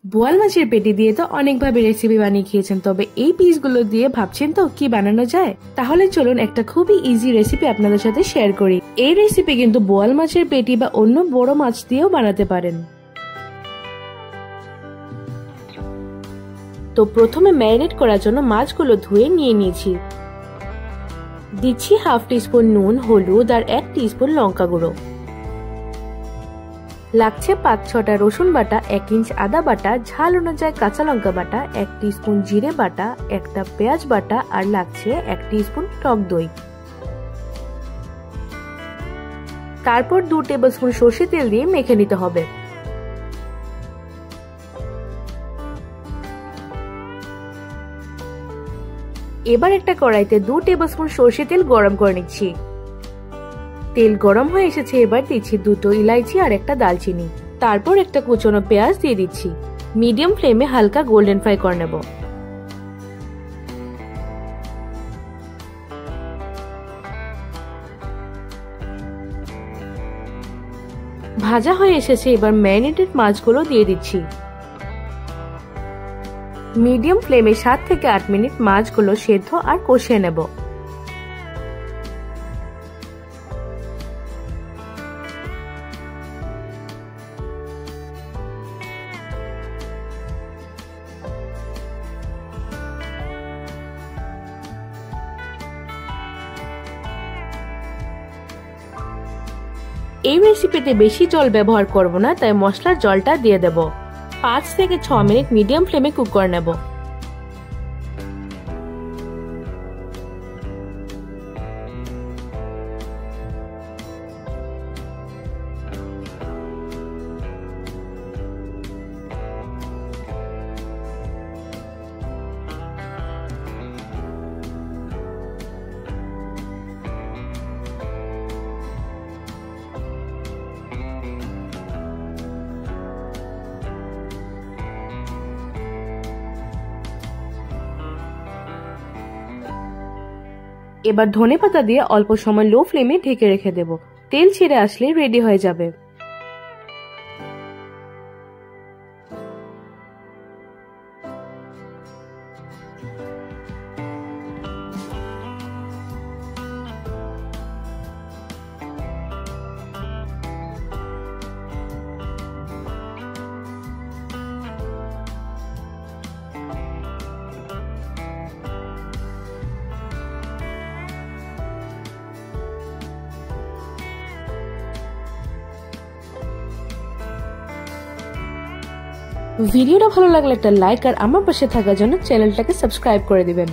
বোয়াল মাছের পেটি দিয়ে তো অনেকভাবে রেসিপি বানিয়ে খেয়েছেন, তবে এই পিসগুলো দিয়ে ভাবছেন তো কি বানানো যায়? তাহলে চলুন একটা খুবই ইজি রেসিপি আপনাদের সাথে শেয়ার করি। এই রেসিপি কিন্তু বোয়াল মাছের পেটি বা অন্য বড় মাছ দিয়েও বানাতে পারেন। তো প্রথমে ম্যারিনেট করার জন্য মাছগুলো ধুয়ে নিয়ে নিয়েছি। দিচ্ছি হাফ টিস্পুন নুন, হলুদ আর 1 টিস্পুন লঙ্কা গুঁড়ো। লাগছে 5-6টা রসুন বাটা, 1 ইঞ্চ আদা বাটা, ঝাল অনুযায়ী কাঁচা লঙ্কা বাটা, 1 টিস্পুন জিরে বাটা, একটা পেঁয়াজ বাটা আর লাগছে 1 টিস্পুন টক দই। তারপর 2 টেবিলস্পুন সরষে তেল দিয়ে মেখে নিতে হবে। এবার একটা কড়াইতে 2 টেবিলস্পুন সরষে তেল গরম করে নিচ্ছি। তেল গরম হয়ে এসেছে, এবার দিচ্ছি 2টো ইলাইচি আর একটা দালচিনি। তারপর একটা কুচনো পেঁয়াজ দিয়ে দিচ্ছি। মিডিয়াম ফ্লেমে হালকা গোল্ডেন ফ্রাই করে নেব। ভাজা হয়ে এসেছে, এবার ম্যারিনেটেড মাছগুলো দিয়ে দিচ্ছি। মিডিয়াম ফ্লেমে 7 থেকে 8 মিনিট মাছগুলো সেদ্ধ আর কষিয়ে নেব। এই রেসিপিতে বেশি জল ব্যবহার করব না, তাই মশলার জলটা দিয়ে দেব। 5 থেকে 6 মিনিট মিডিয়াম ফ্লেমে কুক করে নেব। এবার ধনেপাতা দিয়ে অল্প সময় লো ফ্লেমে ঢেকে রেখে দেব। তেল ছেড়ে আসলে রেডি হয়ে যাবে। ভিডিওটা ভালো লাগলে একটা লাইক আর আমার পাশে থাকার জন্য চ্যানেলটাকে সাবস্ক্রাইব করে দিবেন।